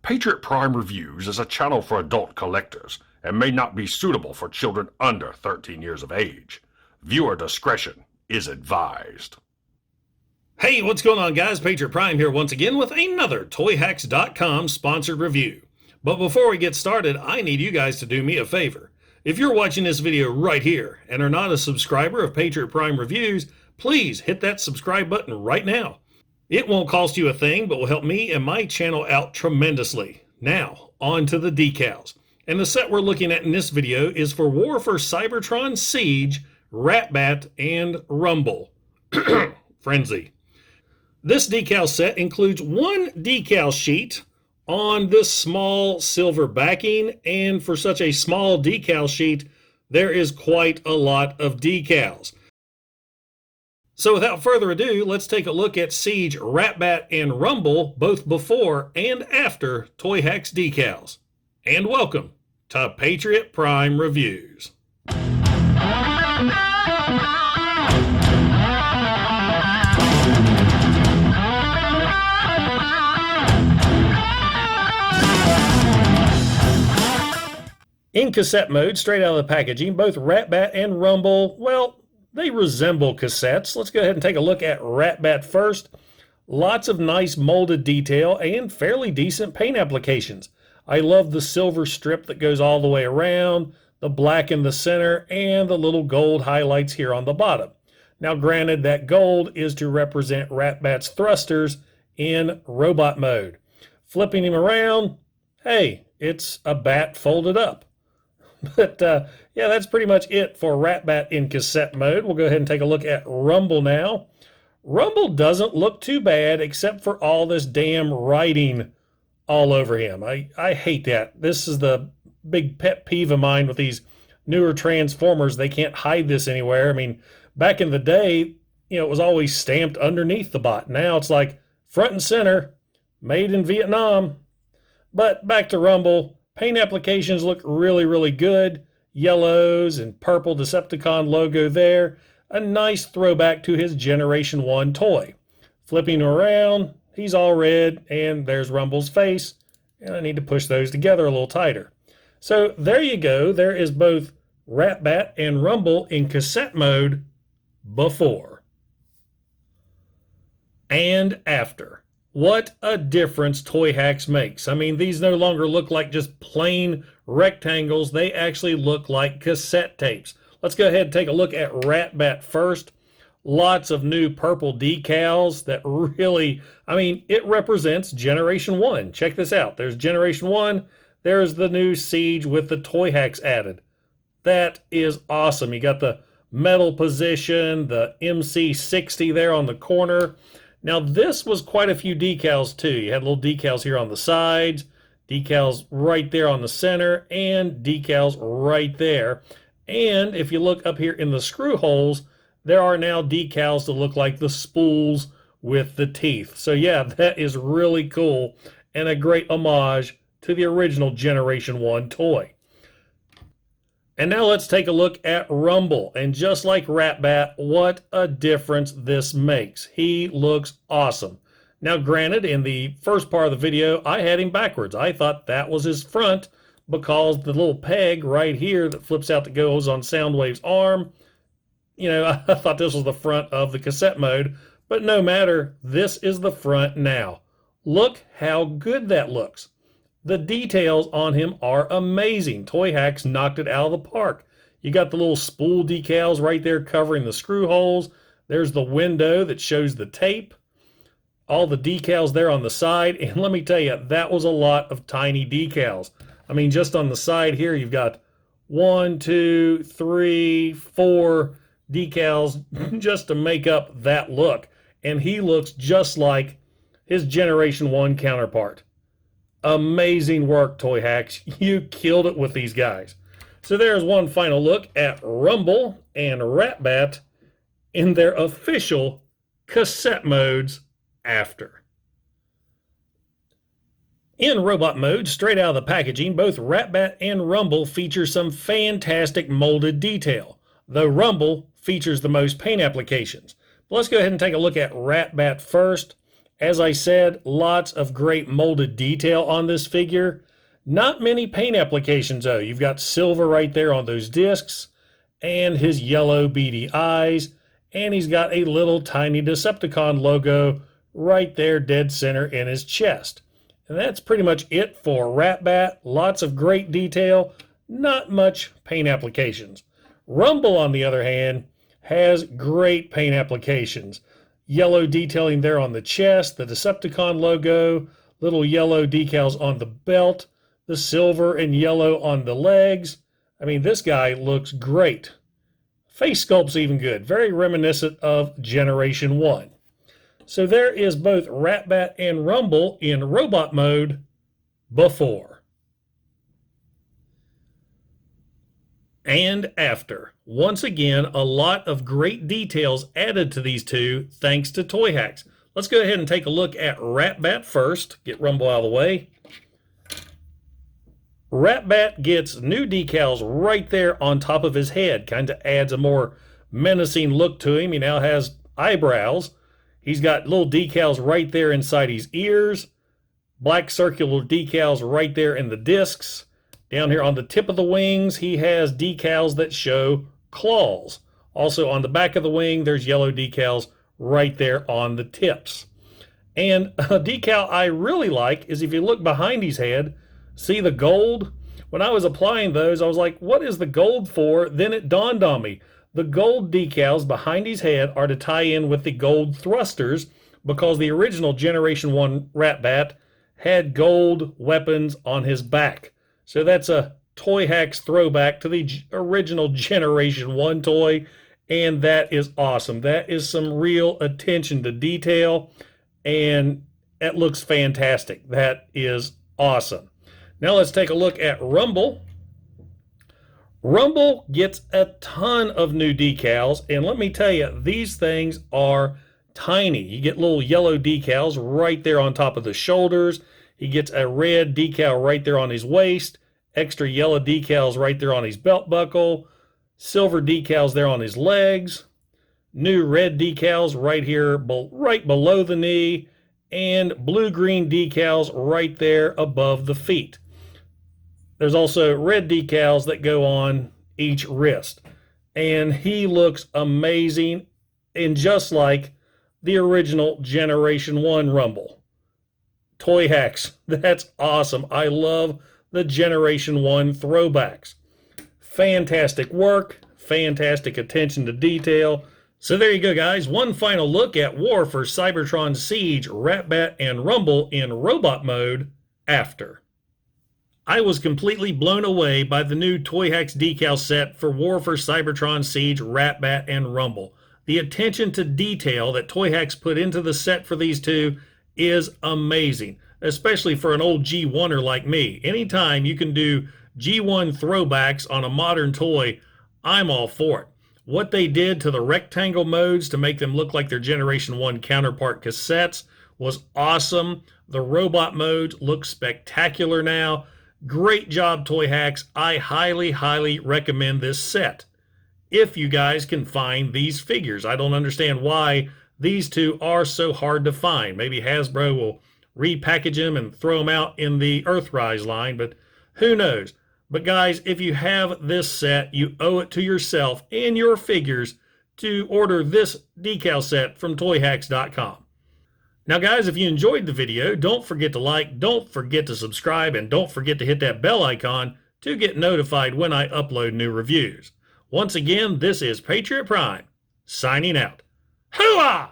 Patriot Prime Reviews is a channel for adult collectors and may not be suitable for children under 13 years of age. Viewer discretion is advised. Hey, what's going on, guys? Patriot Prime here once again with another Toyhax.com sponsored review. But before we get started, I need you guys to do me a favor. If you're watching this video right here and are not a subscriber of Patriot Prime Reviews, please hit that subscribe button right now. It won't cost you a thing, but will help me and my channel out tremendously. Now, on to the decals. And the set we're looking at in this video is for War for Cybertron, Siege, Ratbat, and Rumble. Frenzy. This decal set includes one decal sheet on this small silver backing, and for such a small decal sheet, there is quite a lot of decals. So without further ado, let's take a look at Siege, Ratbat, and Rumble, both before and after Toyhax decals. And welcome to Patriot Prime Reviews. In cassette mode, straight out of the packaging, both Ratbat and Rumble, well, they resemble cassettes. Let's go ahead and take a look at Ratbat first. Lots of nice molded detail and fairly decent paint applications. I love the silver strip that goes all the way around, the black in the center, and the little gold highlights here on the bottom. Now granted, that gold is to represent Ratbat's thrusters in robot mode. Flipping him around, hey, it's a bat folded up. But yeah, that's pretty much it for Ratbat in cassette mode. We'll go ahead and take a look at Rumble now. Rumble doesn't look too bad except for all this damn writing all over him. I hate that. This is the big pet peeve of mine with these newer Transformers. They can't hide this anywhere. I mean, back in the day, it was always stamped underneath the bot. Now it's like front and center, made in Vietnam. But back to Rumble. Paint applications look really, really good. Yellows and purple Decepticon logo there. A nice throwback to his Generation 1 toy. Flipping around, he's all red, and there's Rumble's face. And I need to push those together a little tighter. So there you go. There is both Ratbat and Rumble in cassette mode before and after. What a difference Toyhax makes. I mean, these no longer look like just plain rectangles. They actually look like cassette tapes. Let's go ahead and take a look at Ratbat first. Lots of new purple decals that really, I mean, it represents Generation 1. Check this out. There's Generation 1. There's the new Siege with the Toyhax added. That is awesome. You got the metal position, the MC60 there on the corner. Now, this was quite a few decals, too. You had little decals here on the sides, decals right there on the center, and decals right there. And if you look up here in the screw holes, there are now decals that look like the spools with the teeth. So, yeah, that is really cool and a great homage to the original Generation 1 toy. And now let's take a look at Rumble. And just like Ratbat, what a difference this makes. He looks awesome. Now granted, in the first part of the video, I had him backwards. I thought that was his front because the little peg right here that flips out that goes on Soundwave's arm, I thought this was the front of the cassette mode. But no matter, this is the front now. Look how good that looks. The details on him are amazing. Toyhax knocked it out of the park. You got the little spool decals right there covering the screw holes. There's the window that shows the tape. All the decals there on the side. And let me tell you, that was a lot of tiny decals. I mean, just on the side here, you've got 1, 2, 3, 4 decals just to make up that look. And he looks just like his Generation 1 counterpart. Amazing work, Toyhax. You killed it with these guys. So there's one final look at Rumble and Ratbat in their official cassette modes after. In robot mode, straight out of the packaging, both Ratbat and Rumble feature some fantastic molded detail, though Rumble features the most paint applications. But let's go ahead and take a look at Ratbat first. As I said, lots of great molded detail on this figure. Not many paint applications though. You've got silver right there on those discs, and his yellow beady eyes, and he's got a little tiny Decepticon logo right there dead center in his chest. And that's pretty much it for Ratbat. Lots of great detail, not much paint applications. Rumble, on the other hand, has great paint applications. Yellow detailing there on the chest, the Decepticon logo, little yellow decals on the belt, the silver and yellow on the legs. I mean, this guy looks great. Face sculpt's even good, very reminiscent of Generation 1. So there is both Ratbat and Rumble in robot mode before and after. Once again, a lot of great details added to these two thanks to Toyhax. Let's go ahead and take a look at Ratbat first. Get Rumble out of the way. Ratbat gets new decals right there on top of his head. Kind of adds a more menacing look to him. He now has eyebrows. He's got little decals right there inside his ears. Black circular decals right there in the discs. Down here on the tip of the wings, he has decals that show claws. Also on the back of the wing, there's yellow decals right there on the tips. And a decal I really like is if you look behind his head, see the gold? When I was applying those, I was like, what is the gold for? Then it dawned on me. The gold decals behind his head are to tie in with the gold thrusters because the original Generation 1 Ratbat had gold weapons on his back. So that's a Toyhax throwback to the original Generation 1 toy, and that is awesome. That is some real attention to detail, and it looks fantastic. That is awesome. Now let's take a look at Rumble. Rumble gets a ton of new decals, and let me tell you, these things are tiny. You get little yellow decals right there on top of the shoulders. He gets a red decal right there on his waist, extra yellow decals right there on his belt buckle, silver decals there on his legs, new red decals right here, right below the knee, and blue-green decals right there above the feet. There's also red decals that go on each wrist. And he looks amazing and just like the original Generation 1 Rumble. Toyhax, that's awesome. I love the Generation 1 throwbacks. Fantastic work, fantastic attention to detail. So there you go, guys. One final look at War for Cybertron Siege, Ratbat, and Rumble in robot mode after. I was completely blown away by the new Toyhax decal set for War for Cybertron Siege, Ratbat, and Rumble. The attention to detail that Toyhax put into the set for these two is amazing, especially for an old G1er like me. Anytime you can do G1 throwbacks on a modern toy, I'm all for it. What they did to the rectangle modes to make them look like their Generation 1 counterpart cassettes was awesome. The robot modes look spectacular now. Great job, Toyhax. I highly, highly recommend this set. If you guys can find these figures. I don't understand why these two are so hard to find. Maybe Hasbro will repackage them and throw them out in the Earthrise line, but who knows? But guys, if you have this set, you owe it to yourself and your figures to order this decal set from Toyhax.com. Now guys, if you enjoyed the video, don't forget to like, don't forget to subscribe, and don't forget to hit that bell icon to get notified when I upload new reviews. Once again, this is Patriot Prime, signing out. Hooah!